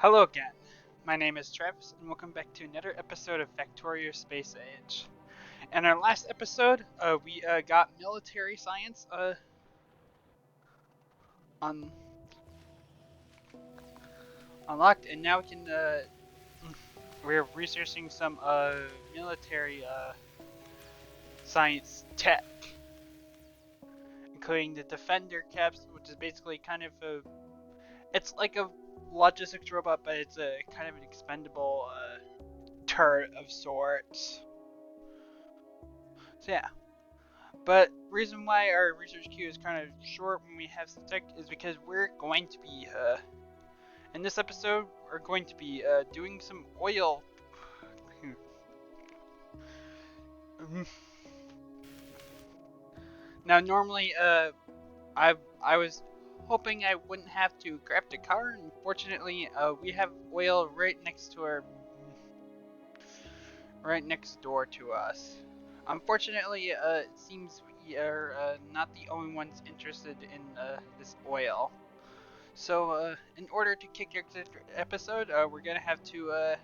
Hello again. My name is Travis, and welcome back to another episode of Factorio Space Age. In our last episode, we got military science un unlocked, and now we can we're researching some military science tech, including the Defender caps, which is basically kind of it's like a logistics robot, but it's a kind of an expendable turret of sorts. So yeah. But reason why our research queue is kind of short when we have some tech is because we're going to be, in this episode, we're going to be doing some oil. Now, normally, I was hoping I wouldn't have to grab the car. Unfortunately, we have oil right next door to us. Unfortunately, it seems we are not the only ones interested in this oil. So, in order to kick your episode, we're gonna have to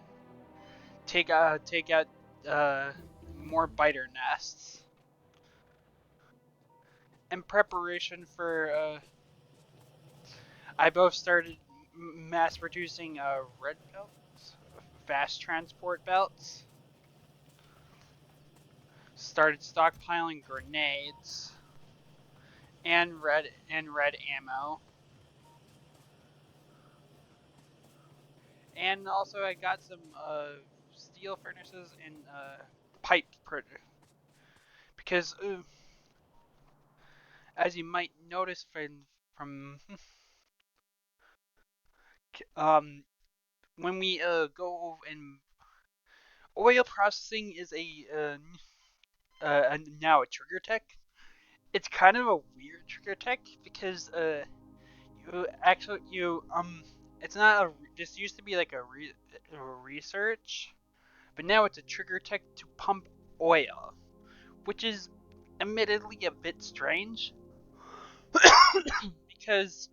take out uh, more biter nests in preparation for. I both started mass producing red belts, fast transport belts. Started stockpiling grenades and red ammo, and also I got some steel furnaces and pipe because as you might notice from um when we go and oil processing is now a trigger tech. It's kind of a weird trigger tech because you it's not a this used to be like a research, but now it's a trigger tech to pump oil, which is admittedly a bit strange because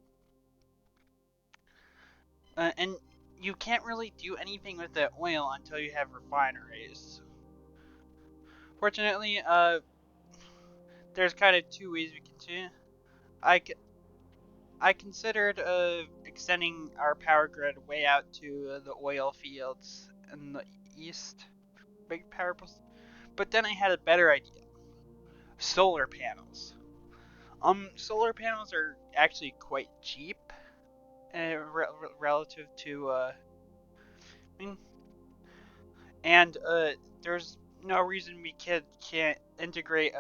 and you can't really do anything with that oil until you have refineries. Fortunately, there's kind of two ways we can do. I, I considered extending our power grid way out to the oil fields in the east, big power posts. But then I had a better idea: solar panels. Solar panels are actually quite cheap relative to I mean, and there's no reason we can't integrate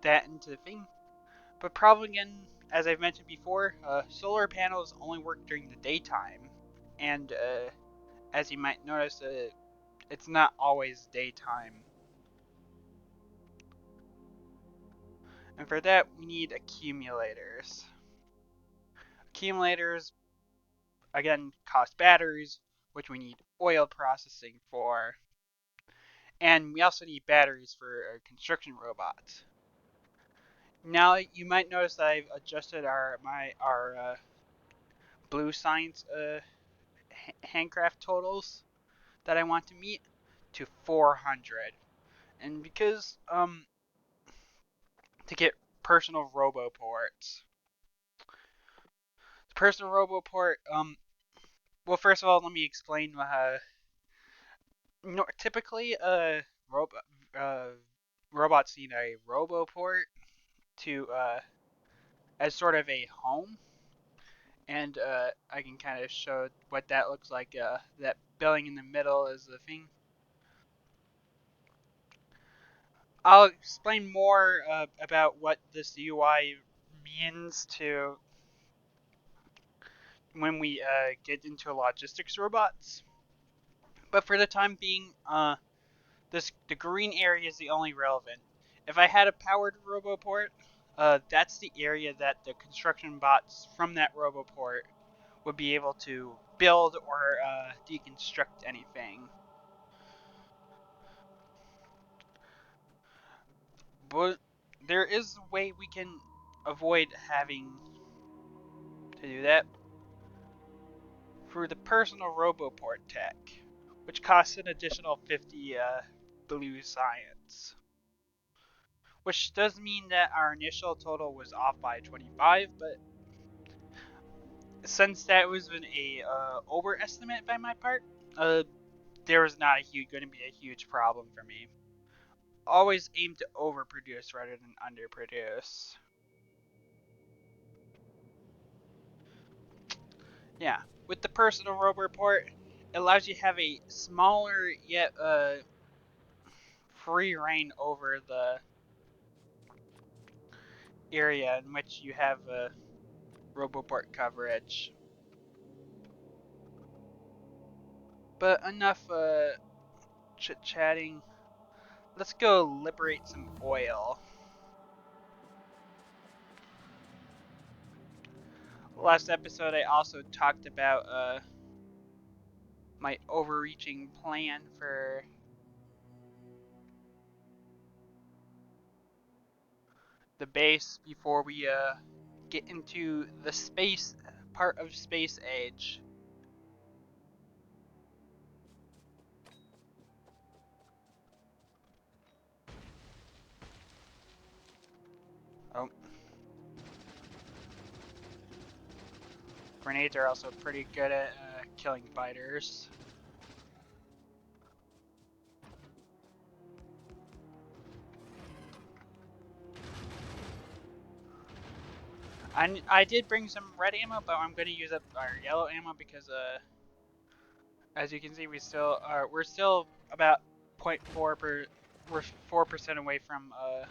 that into the thing. But problem again, as I've mentioned before, solar panels only work during the daytime, and as you might notice, it's not always daytime. And for that, we need accumulators. Accumulators, again, cost batteries, which we need oil processing for. And we also need batteries for construction robots. Now, you might notice that I've adjusted our blue science handcraft totals that I want to meet to 400. And because to get personal roboports. Personal roboport well, first of all, let me explain typically robot uh robots need a roboport to as sort of a home, and I can kind of show what that looks like. That building in the middle is the thing. I'll explain more about what this UI means to when we get into logistics robots. But for the time being, the green area is the only relevant. If I had a powered roboport, that's the area that the construction bots from that roboport would be able to build or deconstruct anything. But there is a way we can avoid having to do that. for the personal Roboport tech, which costs an additional 50 blue science. Which does mean that our initial total was off by 25, but since that was a overestimate by my part, there was not going to be a huge problem for me. Always aim to overproduce rather than underproduce. Yeah, with the personal Roboport, it allows you to have a smaller yet free reign over the area in which you have Roboport coverage. But enough chit-chatting. Let's go liberate some oil. Last episode, I also talked about my overreaching plan for the base before we get into the space part of space age. Oh. Grenades are also pretty good at killing fighters. I did bring some red ammo, but I'm going to use up our yellow ammo because as you can see, we're still about 0.4 per, we're 4% away from oh,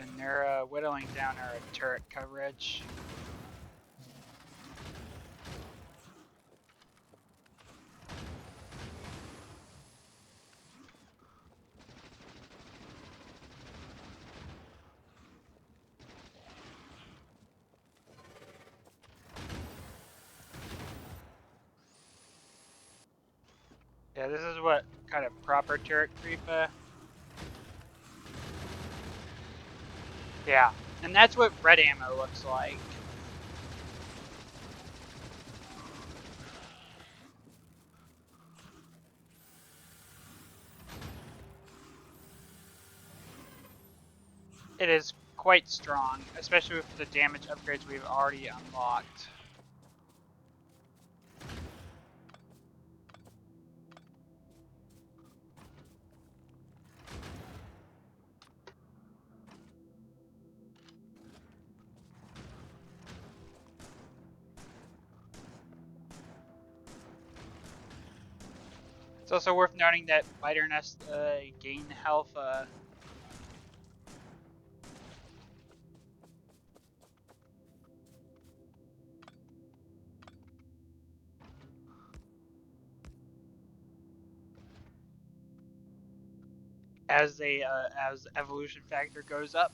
and they're whittling down our turret coverage. Yeah, this is what kind of proper turret creep. Yeah, and that's what red ammo looks like. It is quite strong, especially with the damage upgrades we've already unlocked. It's also worth noting that Biter Nest gain health as evolution factor goes up.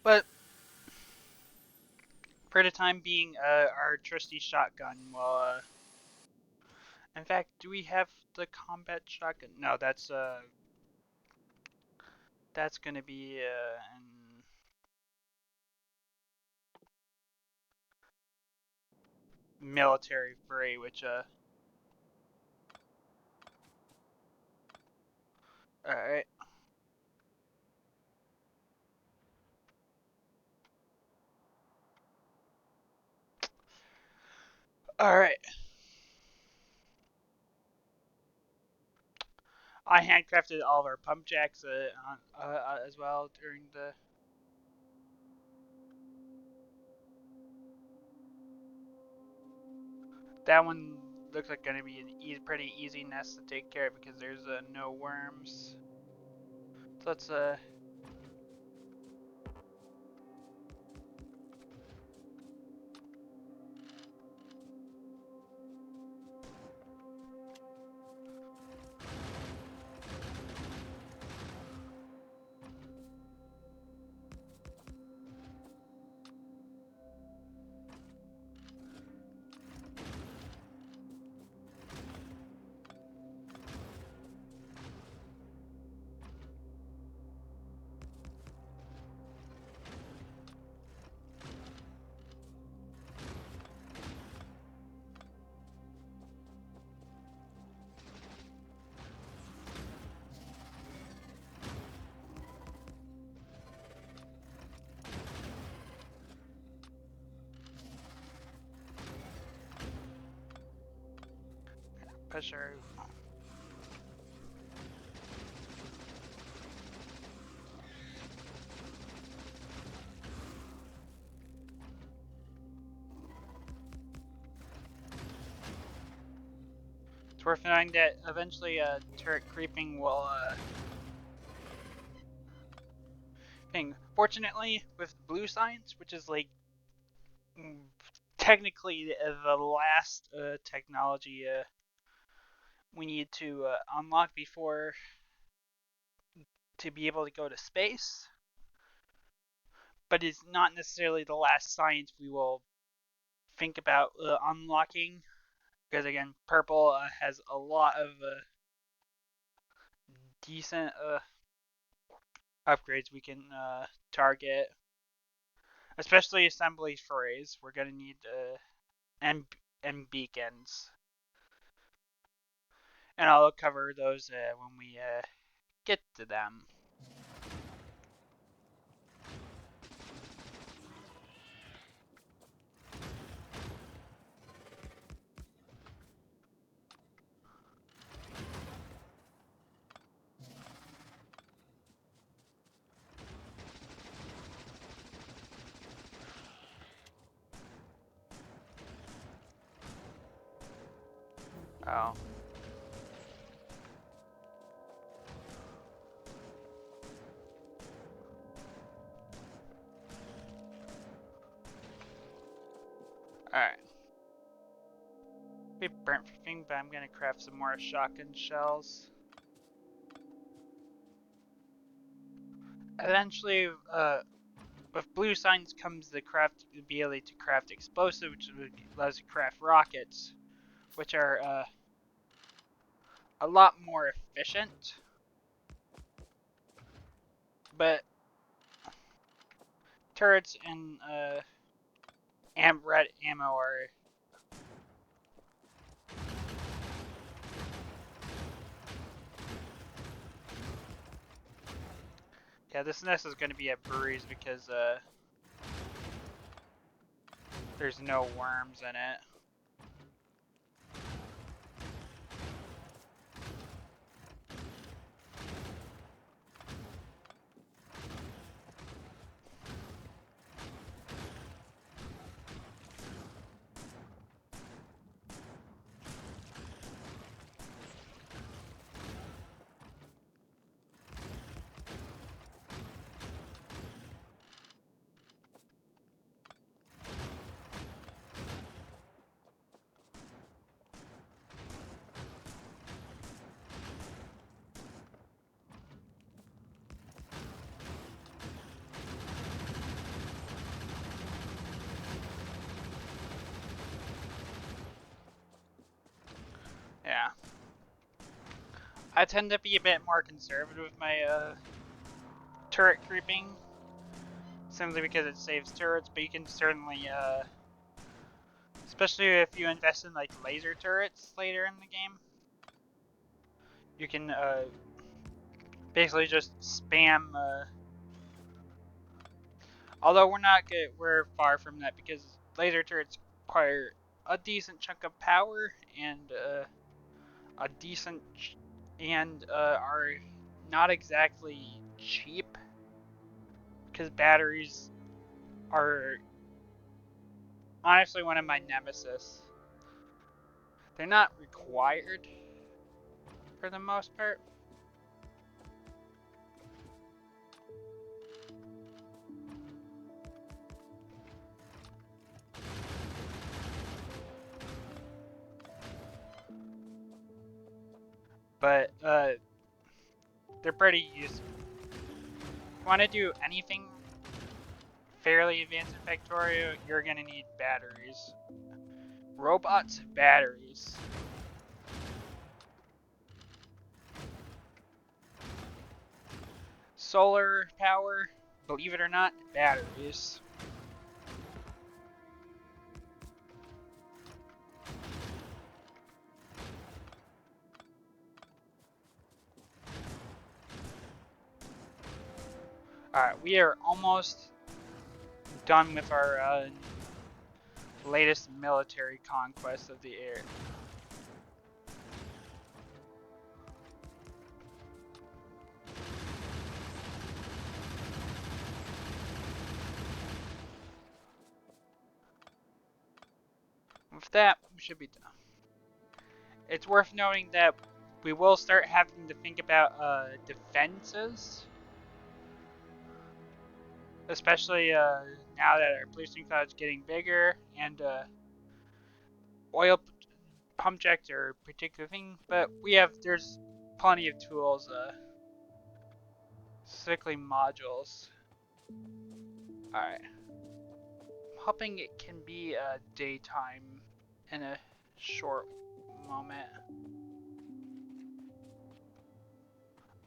But for the time being, our trusty shotgun will. In fact, do we have the combat shotgun? No, that's gonna be in military free, which all right. All right. I handcrafted all of our pump jacks as well during the. That one looks like going to be an pretty easy nest to take care of because there's no worms. So let's push our. So we're finding that eventually turret creeping will thing. Fortunately, with blue science, which is like technically the last technology we need to unlock before to be able to go to space, but it's not necessarily the last science we will think about unlocking, because again, purple has a lot of decent upgrades we can target, especially assembly forays. We're gonna need and beacons, and I'll cover those when we get to them. Oh. Alright. We burnt for thing, but I'm gonna craft some more shotgun shells. Eventually, with blue science comes the ability to craft explosives, which allows you to craft rockets, which are a lot more efficient. But turrets and red ammo are yeah. This nest is going to be a breeze because there's no worms in it. Yeah. I tend to be a bit more conservative with my turret creeping, simply because it saves turrets, but you can certainly especially if you invest in like laser turrets later in the game, you can basically just spam although we're far from that because laser turrets require a decent chunk of power and a decent and are not exactly cheap because batteries are honestly one of my nemesis. They're not required for the most part. But they're pretty useful. If you want to do anything fairly advanced in Factorio, you're gonna need batteries. Robots, batteries. Solar power, believe it or not, batteries. Alright, we are almost done with our latest military conquest of the air. that should be done. It's worth noting that we will start having to think about defenses, especially now that our pollution cloud is getting bigger and oil pump jacks are a particular thing. But there's plenty of tools, specifically modules. All right, I'm hoping it can be daytime in a short moment.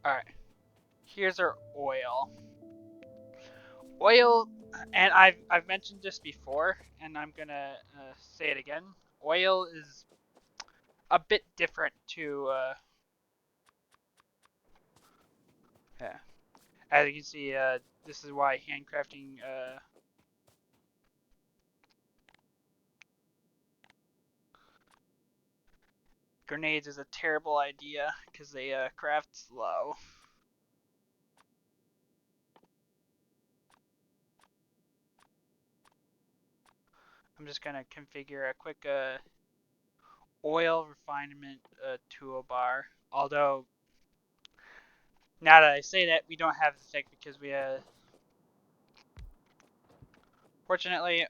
All right, here's our oil. Oil, and I've mentioned this before, and I'm gonna say it again. Oil is a bit different to yeah. As you can see, this is why handcrafting grenades is a terrible idea because they craft slow. I'm just gonna configure a quick oil refinement toolbar. Although now that I say that, we don't have the thing because we fortunately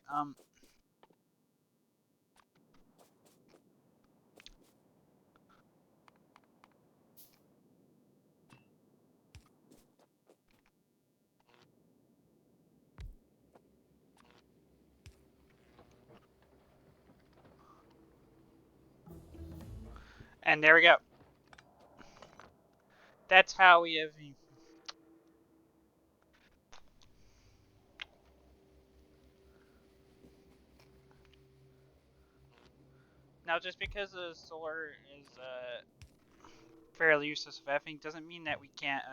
and there we go. That's how we have. Now, just because the solar is fairly useless for effing doesn't mean that we can't.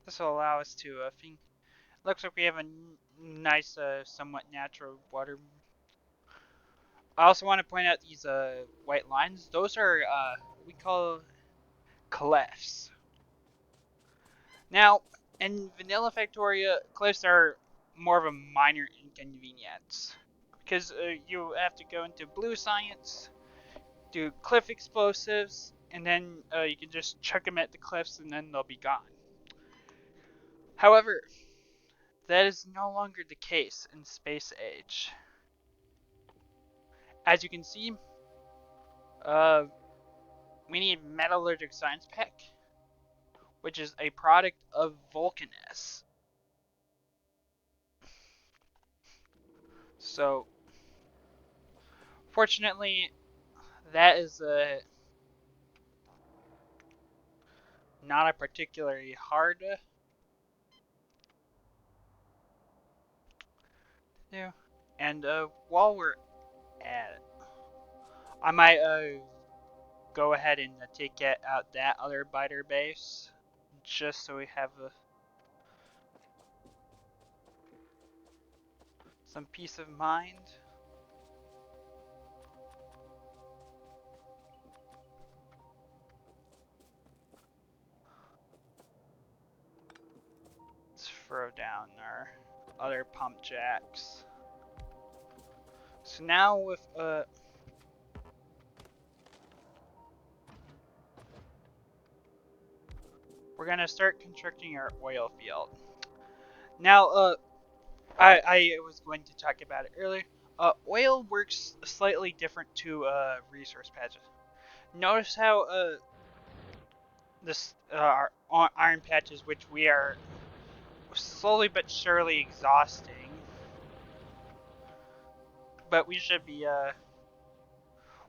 This will allow us to think. Looks like we have a nice, somewhat natural water. I also want to point out these white lines. Those are we call clefts. Now, in vanilla Factorio, cliffs are more of a minor inconvenience because you have to go into blue science, do cliff explosives, and then you can just chuck them at the cliffs and then they'll be gone. However, that is no longer the case in space age. As you can see, uh, we need metallurgic science pack, which is a product of Vulcanus. So, fortunately, that is not a particularly hard to do. And while we're at it, I might go ahead and take out that other biter base, just so we have some peace of mind. Let's throw down our other pump jacks. So now with we're gonna start constructing our oil field. Now I was going to talk about it earlier. Oil works slightly different to resource patches. Notice how this our iron patches, which we are slowly but surely exhausting, but we should be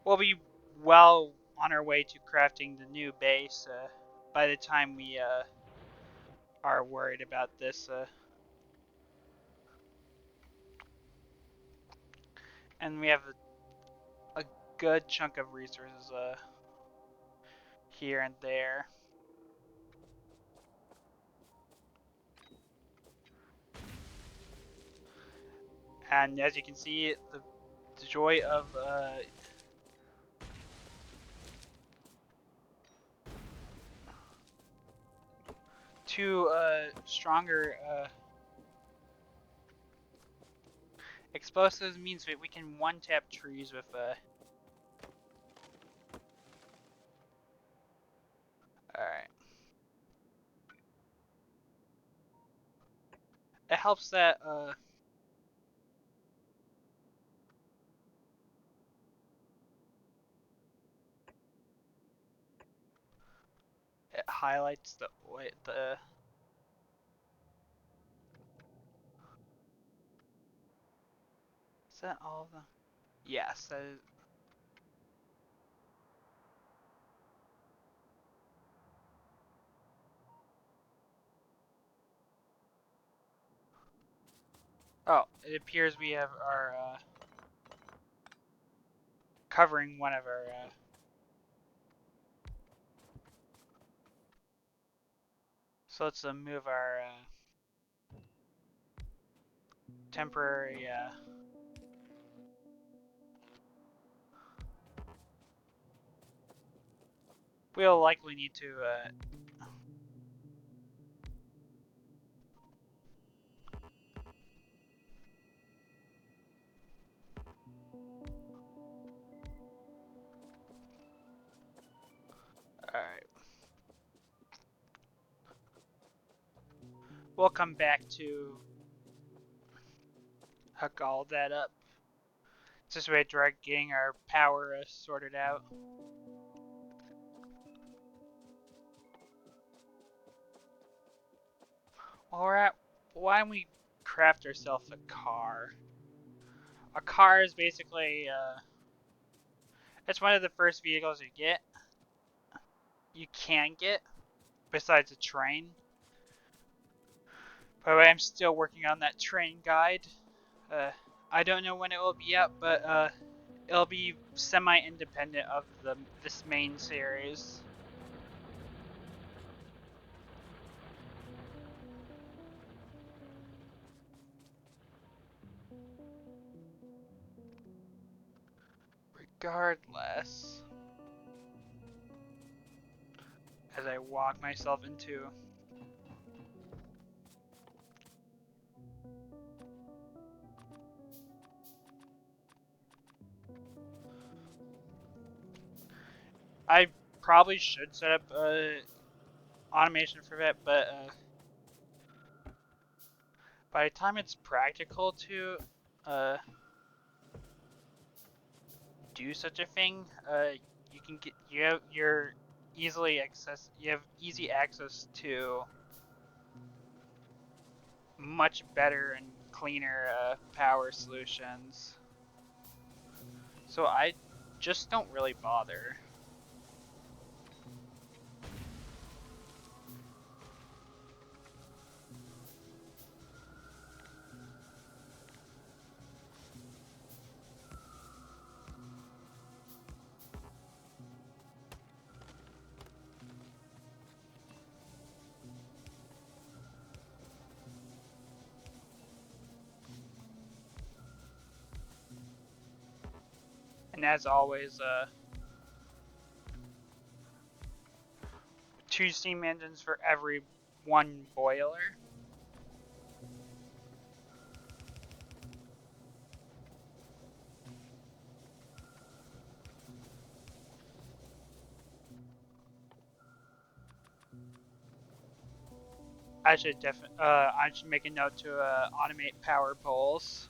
we'll be well on our way to crafting the new base by the time we are worried about this. And we have a good chunk of resources here and there. And as you can see, the joy of two stronger explosives means that we can one-tap trees with alright. It helps that it highlights the is that all of them? Yes, that is. Oh, it appears we have our covering one of our so let's move our temporary we'll likely need to alright. We'll come back to hook all that up. It's just a way of getting our power sorted out. While we're at, why don't we craft ourselves a car? A car is basically it's one of the first vehicles you can get besides a train. By the way, I'm still working on that train guide. I don't know when it will be up, but it'll be semi-independent of this main series. Regardless, as I walk myself into I probably should set up automation for that, but by the time it's practical to do such a thing, you can get you have easy access to much better and cleaner power solutions. So I just don't really bother. And as always, 2 steam engines for every 1 boiler. I should make a note to automate power poles.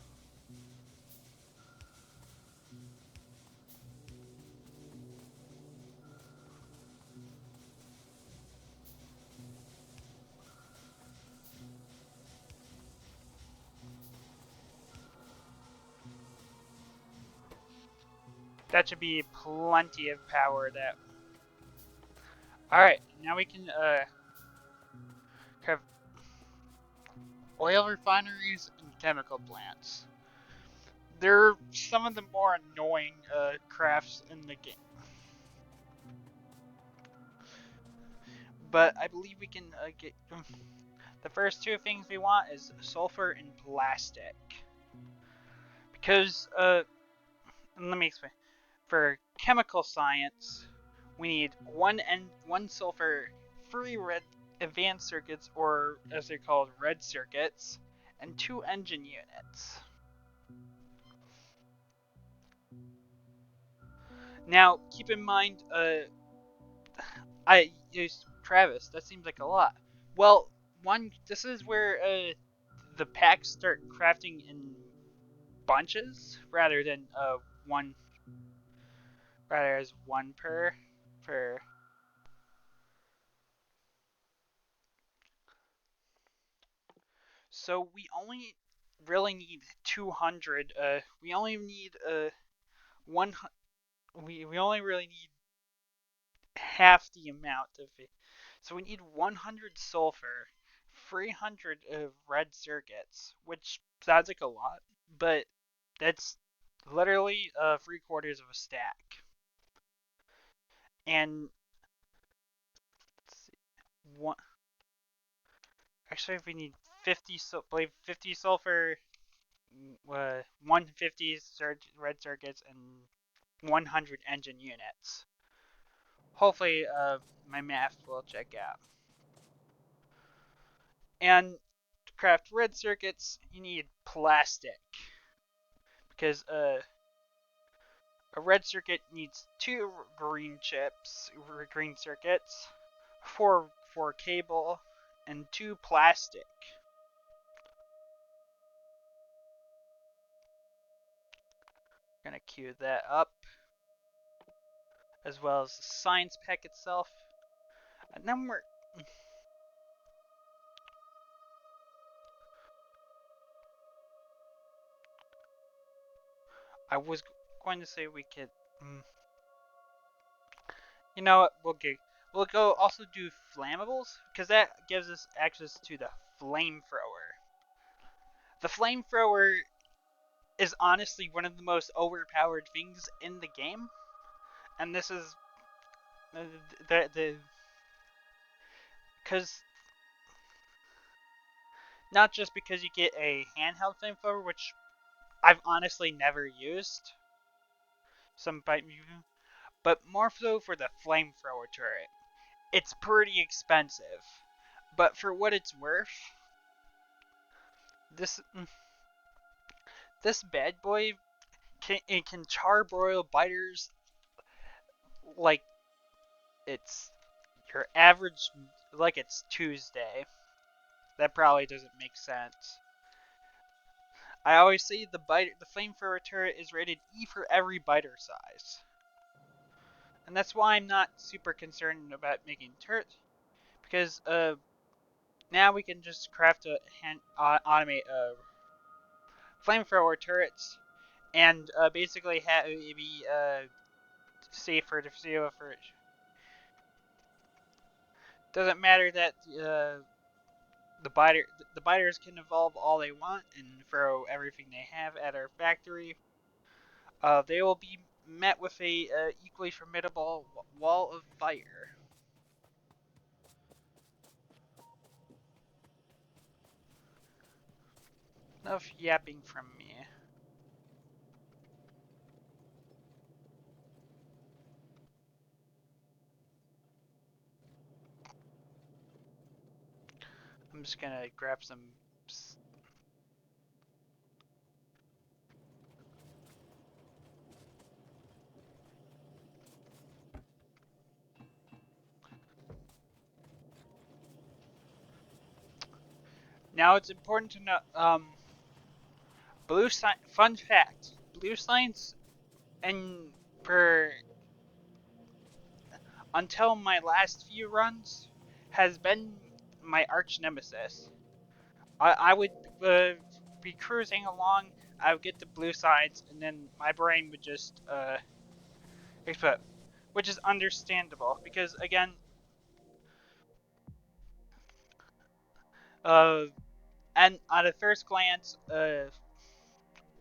That should be plenty of power. Alright, now we can have oil refineries and chemical plants. They're some of the more annoying crafts in the game. But I believe we can get the first 2 things we want is sulfur and plastic. Because let me explain. For chemical science, we need one sulfur, 3 advanced circuits, or as they're called, red circuits, and 2 engine units. Now, keep in mind, I use Travis. That seems like a lot. Well, this is where the packs start crafting in bunches rather than one, rather as one per. So we only really need 200. We only need one. We only really need half the amount of it. So we need 100 sulfur, 300 of red circuits, which sounds like a lot, but that's literally 3/4 of a stack. And let's see, one. Actually, if we need 50, believe 50 sulfur, 150 red circuits, and 100 engine units. Hopefully, my math will check out. And to craft red circuits, you need plastic because a red circuit needs 2 green chips, green circuits, 4 cable, and 2 plastic. I'm gonna queue that up, as well as the science pack itself. And then I was going to say we could. You know what? We'll go also do flammables because that gives us access to the flamethrower. The flamethrower is honestly one of the most overpowered things in the game, and this is the because not just because you get a handheld flamethrower, which I've honestly never used, but more so for the flamethrower turret. It's pretty expensive, but for what it's worth, this this bad boy can charbroil biters like it's your average, like it's Tuesday. That probably doesn't make sense. I always say the flamethrower turret is rated E for every biter size, and that's why I'm not super concerned about making turrets, because now we can just craft automate flamethrower turrets and basically have it be safe for the foreseeable. For doesn't matter that the biters can evolve all they want and throw everything they have at our factory. They will be met with a equally formidable wall of fire. Enough yapping from me. I'm just gonna grab some. Now it's important to know. Blue science. Fun fact: blue science, and per until my last few runs, has been my arch nemesis. I would be cruising along. I would get the blue sides, and then my brain would just explode, which is understandable because again, uh, and on a first glance,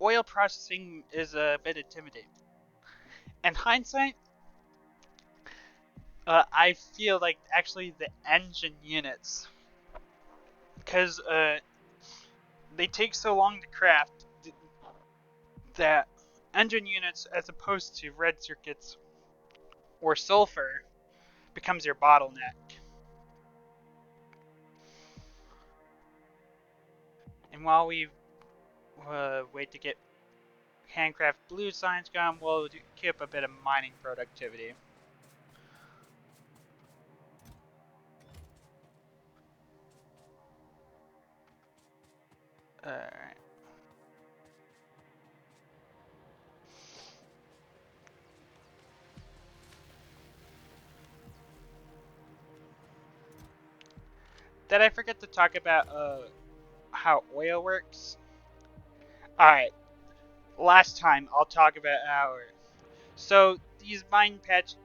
oil processing is a bit intimidating. In hindsight, I feel like actually the engine units, because they take so long to craft, that engine units, as opposed to red circuits or sulfur, becomes your bottleneck. And while we wait to get handcraft blue signs going, we'll keep a bit of mining productivity. Alright. Did I forget to talk about how oil works? Alright, last time I'll talk about how. So these mine patches,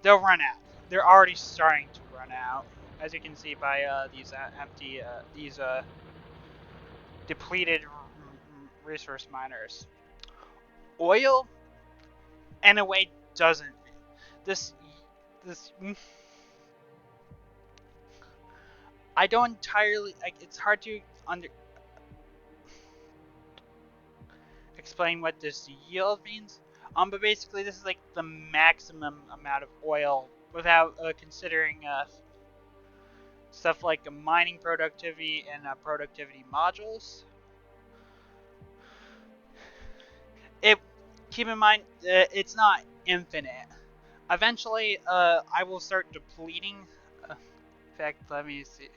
they'll run out. They're already starting to run out, as you can see by these empty, these depleted resource miners. Oil, in a way, doesn't. This, I don't entirely. It's hard to explain what this yield means. But basically, this is like the maximum amount of oil without considering stuff like mining productivity and productivity modules. Keep in mind, it's not infinite. Eventually, I will start depleting. In fact, let me see.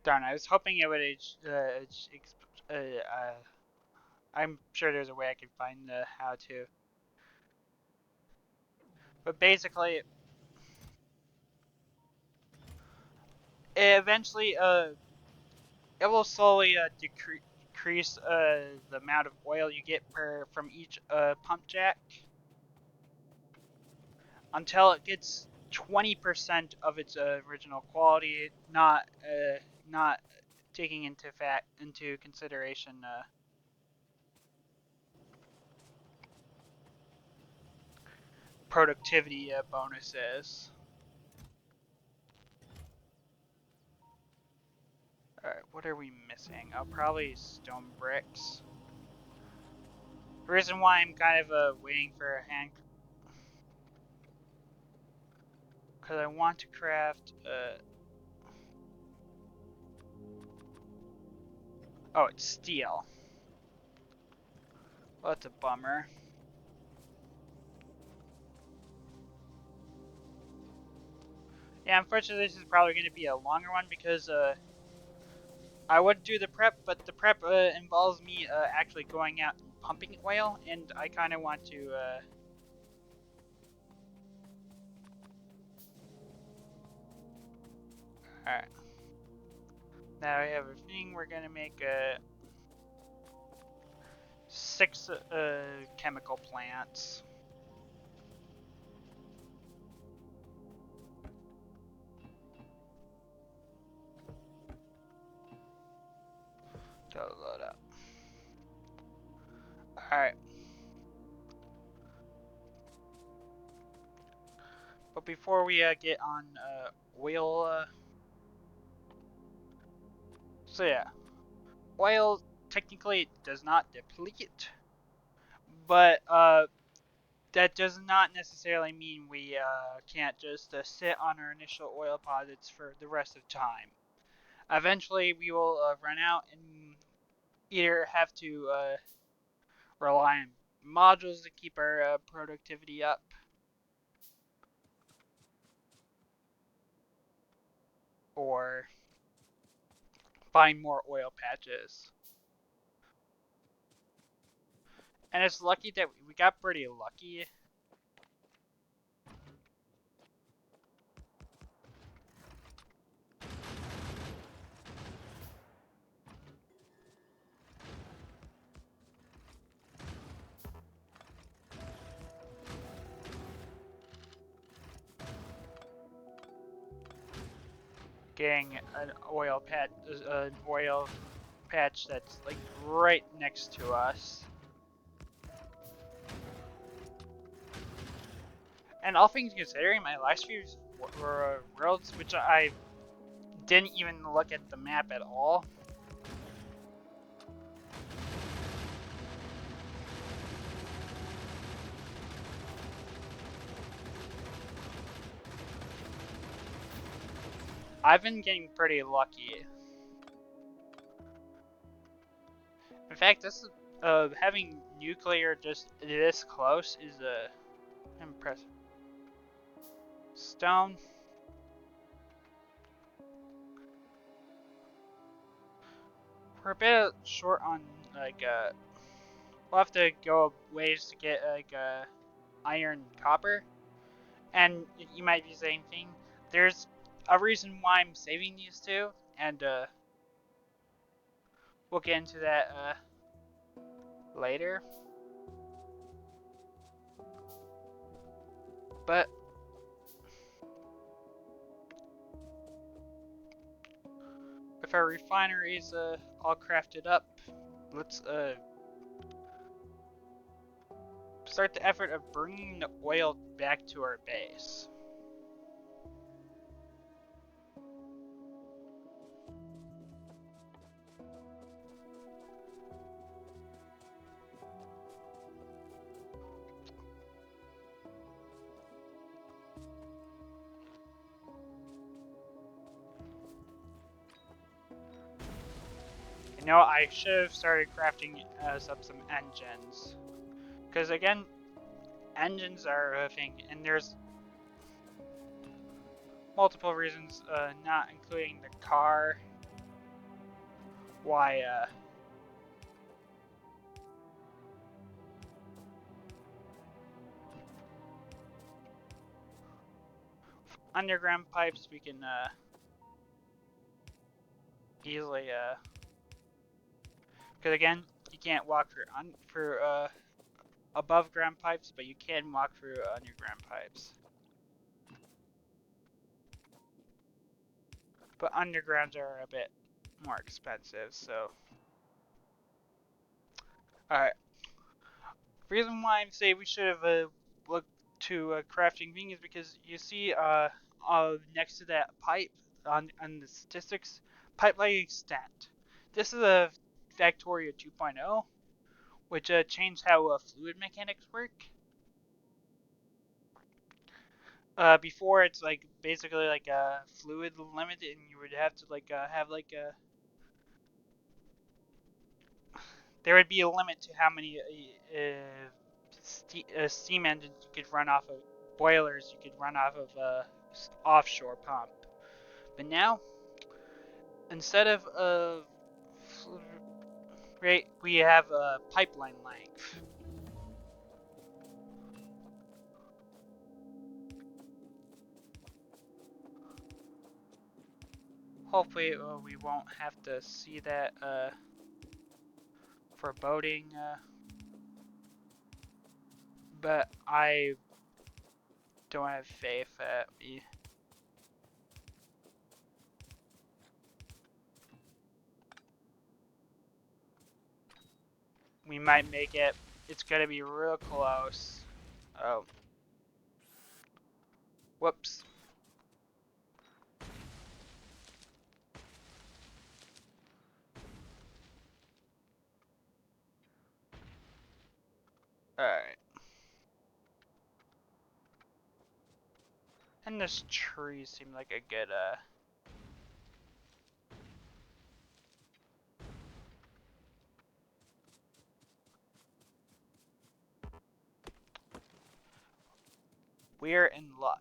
Darn, I was hoping it would. I'm sure there's a way I can find how to. But basically, eventually, it will slowly decrease the amount of oil you get from each pump jack until it gets 20% of its original quality, not taking into consideration productivity bonuses. Alright, what are we missing? Oh, probably stone bricks. The reason why I'm kind of waiting for a hand, because I want to craft. Oh, it's steel. Well, that's a bummer. Yeah, unfortunately, this is probably going to be a longer one because I would do the prep, but the prep involves me actually going out and pumping oil, and I kind of want to. Alright. Now we have a thing. We're going to make 6 chemical plants. Go load up. Alright. But before we get on oil, so yeah, oil technically does not deplete, but that does not necessarily mean we can't just sit on our initial oil deposits for the rest of time. Eventually, we will run out and either have to rely on modules to keep our productivity up, or find more oil patches. And it's lucky that we got pretty lucky. Getting an oil patch that's like right next to us. And all things considering, my last few worlds, which I didn't even look at the map at all. I've been getting pretty lucky. In fact, this having nuclear just this close is impressive. Stone. We're a bit short on like we'll have to go ways to get like iron, copper, and you might be saying thing. There's a reason why I'm saving these two, and we'll get into that later. But if our refinery's all crafted up, let's start the effort of bringing the oil back to our base. You know, I should have started crafting up some engines. Because again, engines are a thing, and there's multiple reasons, not including the car, why underground pipes we can easily because again, you can't walk through above ground pipes, but you can walk through underground pipes. But undergrounds are a bit more expensive, so. Alright. Reason why I'm saying we should have looked to crafting thing is because you see next to that pipe on the statistics, pipeline extent. This is a Factorio 2.0, which changed how fluid mechanics work. Before it's like basically like a fluid limit, and you would have to like have like a there would be a limit to how many steam engines you could run off of, boilers you could run off of offshore pump. But now, instead of rate, we have a pipeline length. Hopefully, we won't have to see that for boating. But I don't have faith that we might make it. It's gonna be real close. Oh. Whoops. Alright. And this tree seemed like a good, we're in luck.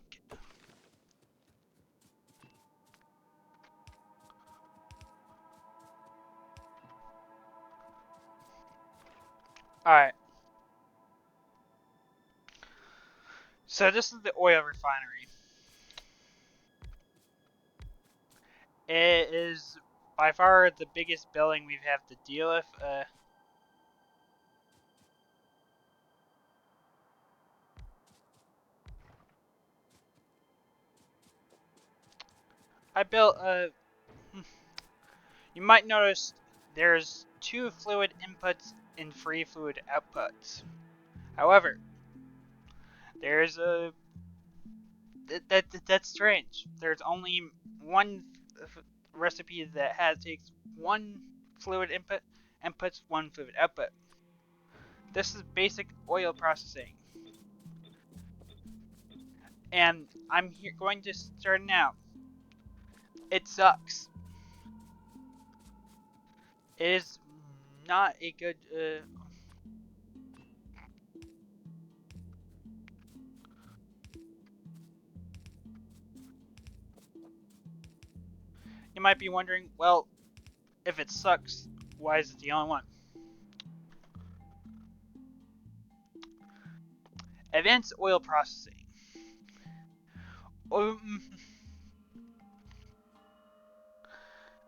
Alright. So this is the oil refinery. It is by far the biggest building we've had to deal with. I built you might notice there's 2 fluid inputs and 3 fluid outputs. However, there's That's strange. There's only one recipe that takes one fluid input and puts one fluid output. This is basic oil processing. And I'm going to start now. It sucks. It is not a good. You might be wondering, well, if it sucks, why is it the only one? Advanced oil processing. Um,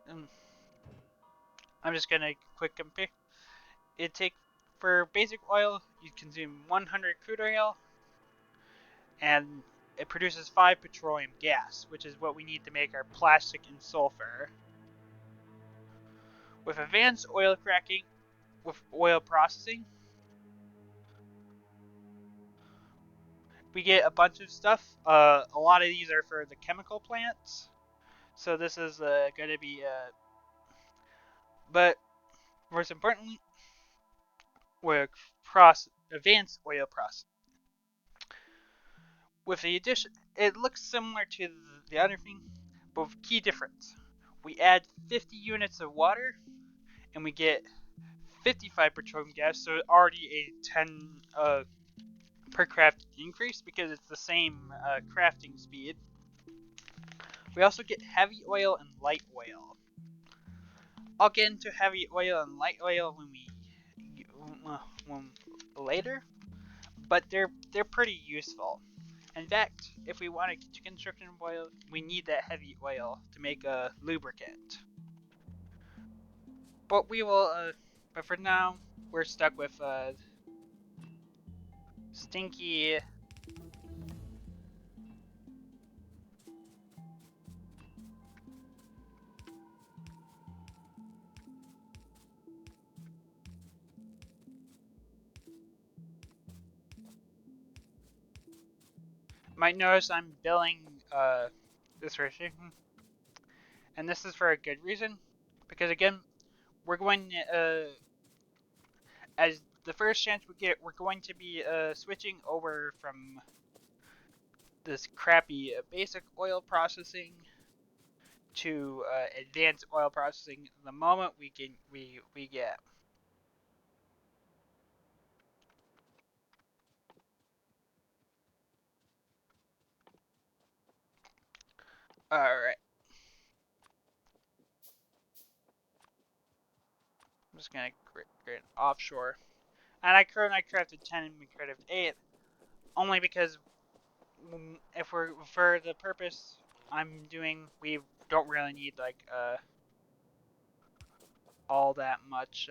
um, I'm just gonna quick compare. It take for basic oil, you consume 100 crude oil, and it produces 5 petroleum gas, which is what we need to make our plastic and sulfur. With advanced oil cracking, with oil processing, we get a bunch of stuff. A lot of these are for the chemical plants, so this is going to be. But most importantly, we're advanced oil processing. With the addition, it looks similar to the other thing, but with key difference. We add 50 units of water, and we get 55 petroleum gas, so already a 10 per craft increase because it's the same crafting speed. We also get heavy oil and light oil. I'll get into heavy oil and light oil when later, but they're pretty useful. In fact, if we want to construction oil, we need that heavy oil to make a lubricant. But we will. But for now, we're stuck with stinky. Might notice I'm billing this restriction, and this is for a good reason, because again, we're going as the first chance we get, we're going to be switching over from this crappy basic oil processing to advanced oil processing the moment we get. All right, I'm just gonna create offshore, and I crafted 10 and we crafted 8 only because if we're for the purpose I'm doing, we don't really need like all that much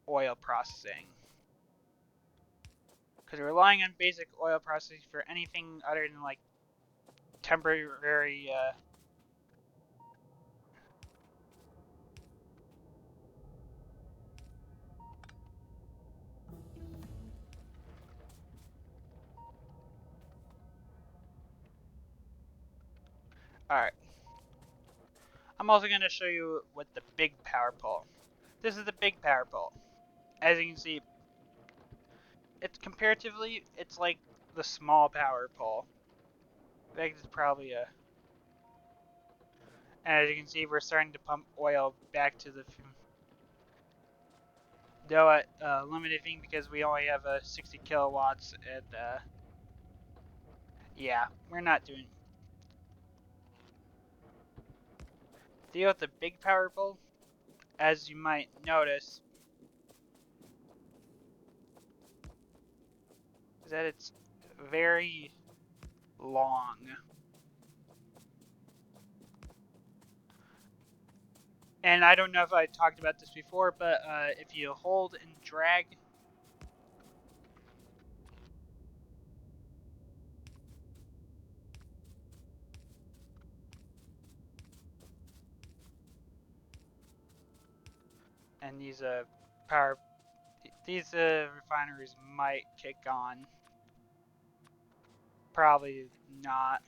oil processing. Because we're relying on basic oil processing for anything other than like temporary. Alright. I'm also going to show you what the big power pole. This is the big power pole. As you can see, it's comparatively, it's like the small power pole. That is probably a. And as you can see, we're starting to pump oil back to the. Though at limited thing because we only have 60 kilowatts, and yeah, we're not doing. Deal with the big power pole, as you might notice, is that it's very long. And I don't know if I talked about this before, but if you hold and drag, and these these refineries might kick on. Probably not.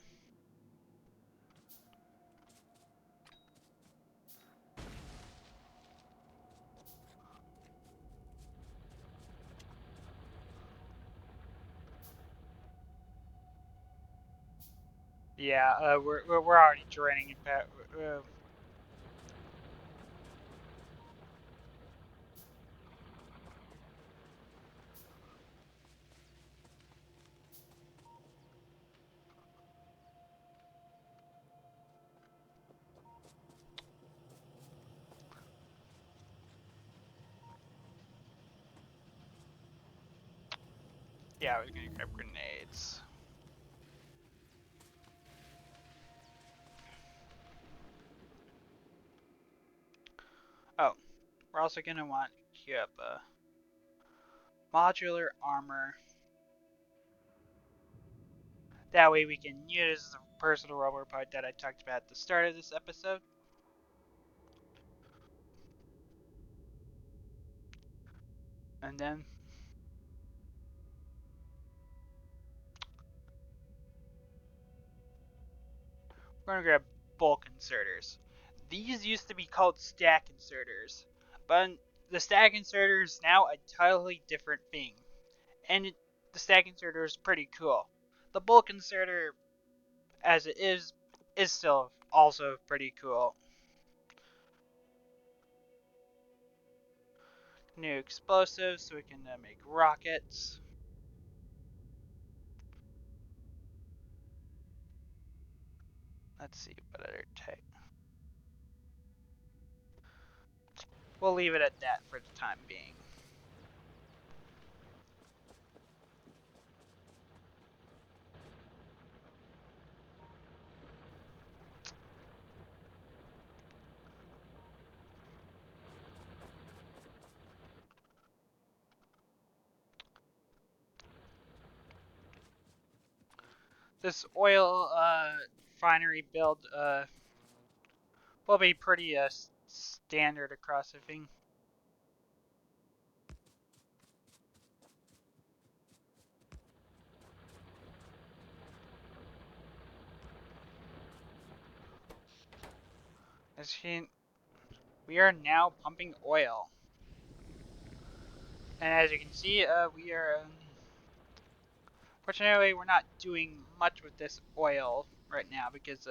Yeah, we're already draining it. Yeah, I was gonna grab grenades. Oh, we're also gonna want to queue up modular armor. That way we can use the personal robot part that I talked about at the start of this episode. And then we're gonna grab bulk inserters. These used to be called stack inserters, but the stack inserter is now a totally different thing. And the stack inserter is pretty cool. The bulk inserter, as it is still also pretty cool. New explosives so we can make rockets. Let's see what other type. We'll leave it at that for the time being. This oil refinery build will be pretty standard across the thing. As we are now pumping oil, and as you can see, we are. Fortunately, we're not doing much with this oil right now because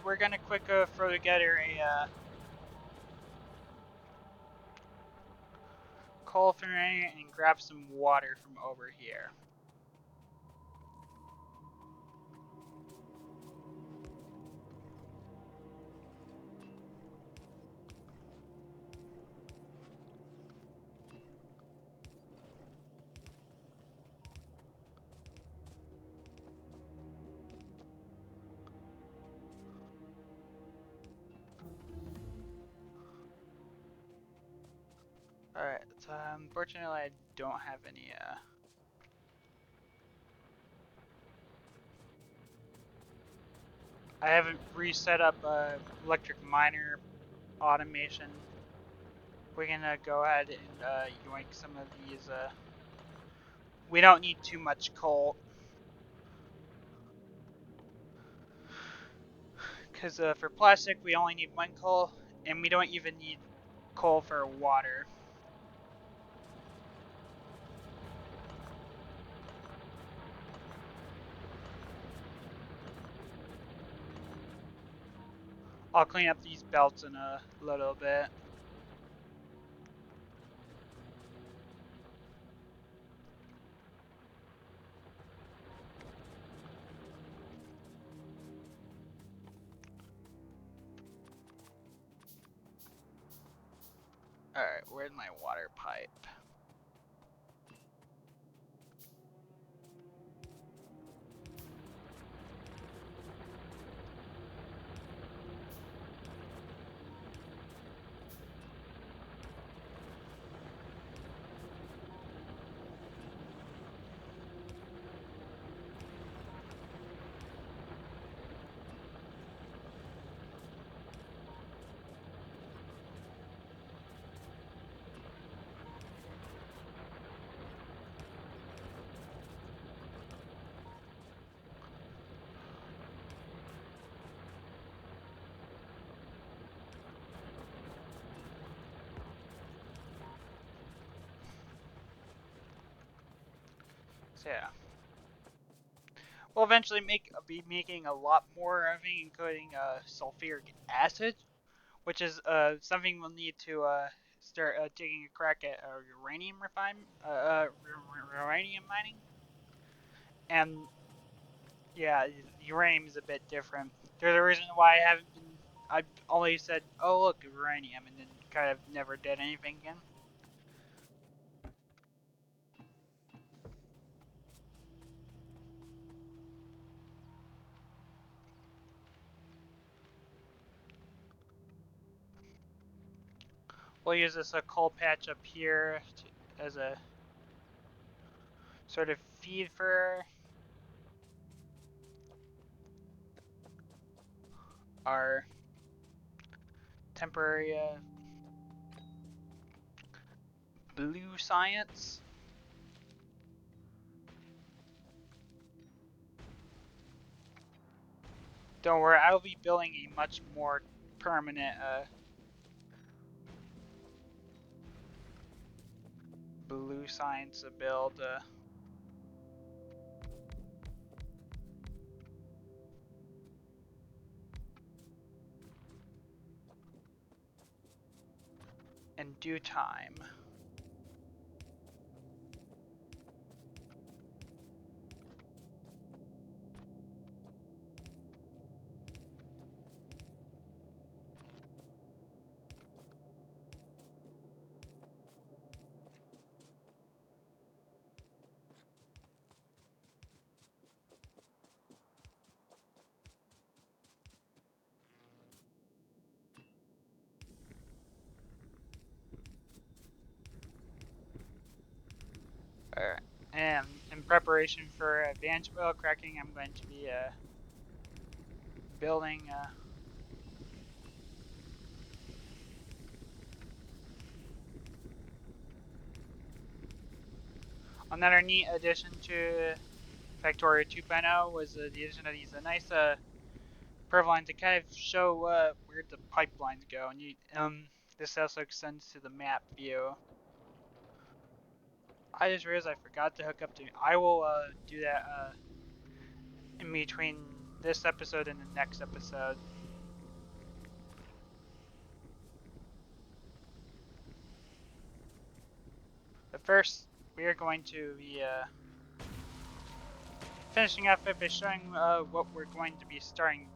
we're gonna quick throw together a coal thing and grab some water from over here. Alright, so unfortunately I don't have any I haven't reset up electric miner automation. We're gonna go ahead and yoink some of these. We don't need too much coal. Because for plastic we only need one coal, and we don't even need coal for water. I'll clean up these belts in a little bit. Alright, where's my water pipe? So yeah. We'll eventually be making a lot more of it, including sulfuric acid, which is something we'll need to start taking a crack at uranium mining. And yeah, uranium is a bit different. There's a reason why I've only said, oh look, uranium, and then kind of never did anything again. We'll use this coal patch up here as a sort of feed for our temporary blue science. Don't worry, I'll be building a much more permanent blue science build. In due time. Alright. And in preparation for advanced oil cracking, I'm going to be building another neat addition to Factorio 2.0 was the addition of these nice perv lines to kind of show where the pipelines go, and this also extends to the map view. I just realized I forgot to hook up to. I will do that in between this episode and the next episode. But first, we are going to be finishing up by showing what we're going to be starting.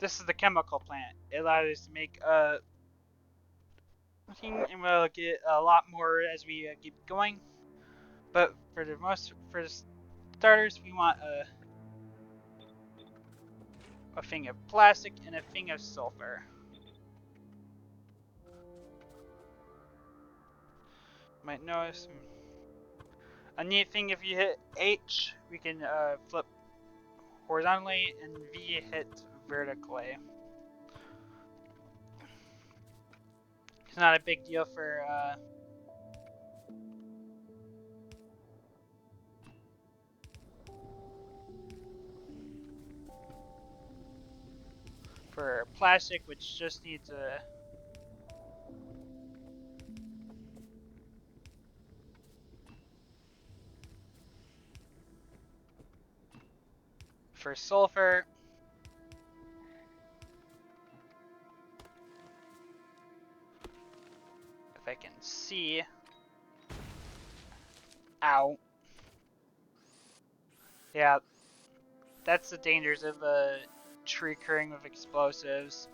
This is the chemical plant. It allows us to make and we'll get a lot more as we keep going. But for the starters, we want a thing of plastic and a thing of sulfur. You might notice a neat thing: if you hit H, we can flip horizontally, and V hit vertically. It's not a big deal for plastic, which just needs a for sulfur. If I can see. Ow. Yeah, that's the dangers of tree clearing with explosives.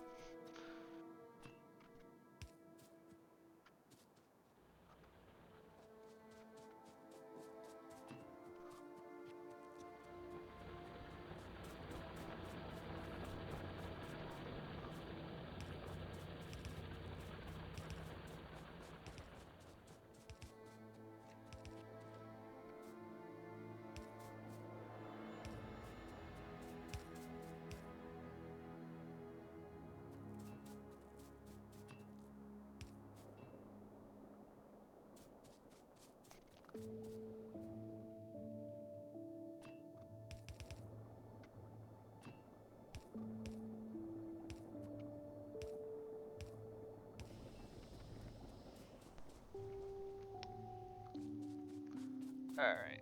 Alright.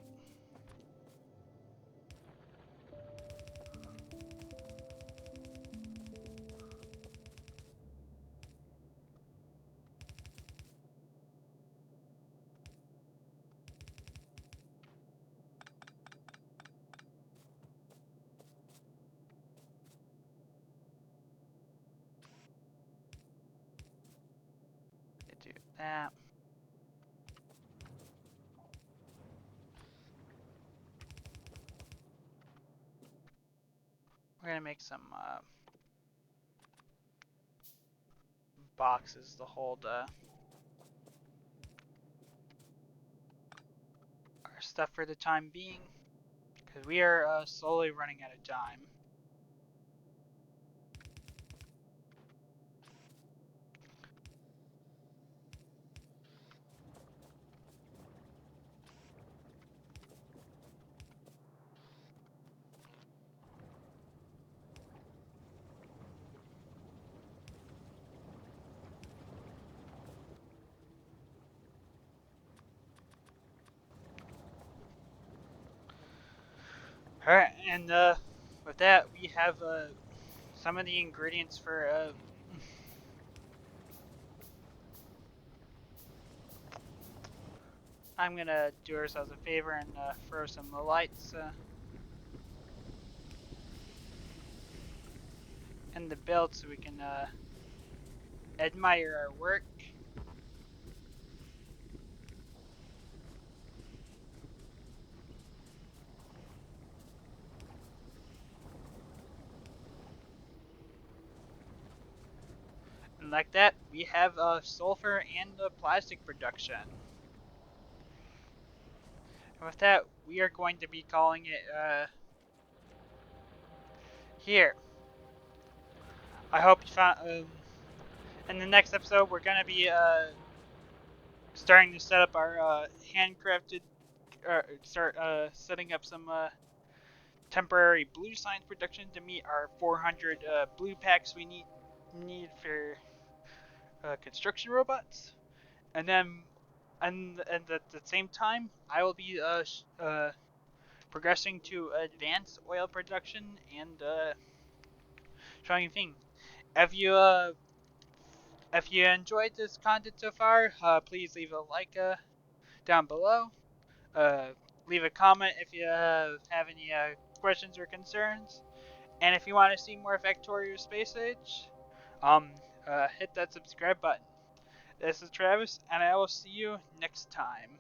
Do that. We're gonna make some boxes to hold our stuff for the time being, because we are slowly running out of time. Alright, and with that, we have some of the ingredients for I'm gonna do ourselves a favor and throw some lights in the build so we can admire our work. And like that, we have sulfur and plastic production. And with that, we are going to be calling it here. I hope you found. In the next episode, we're gonna be starting to set up our handcrafted, start setting up some temporary blue science production to meet our 400 blue packs we need for construction robots, and then and at the same time, I will be progressing to advanced oil production and showing things. If you if you enjoyed this content so far, please leave a like down below. Uh, Leave a comment if you have any questions or concerns. And if you want to see more Factorio Space Age, hit that subscribe button. This is Travis, and I will see you next time.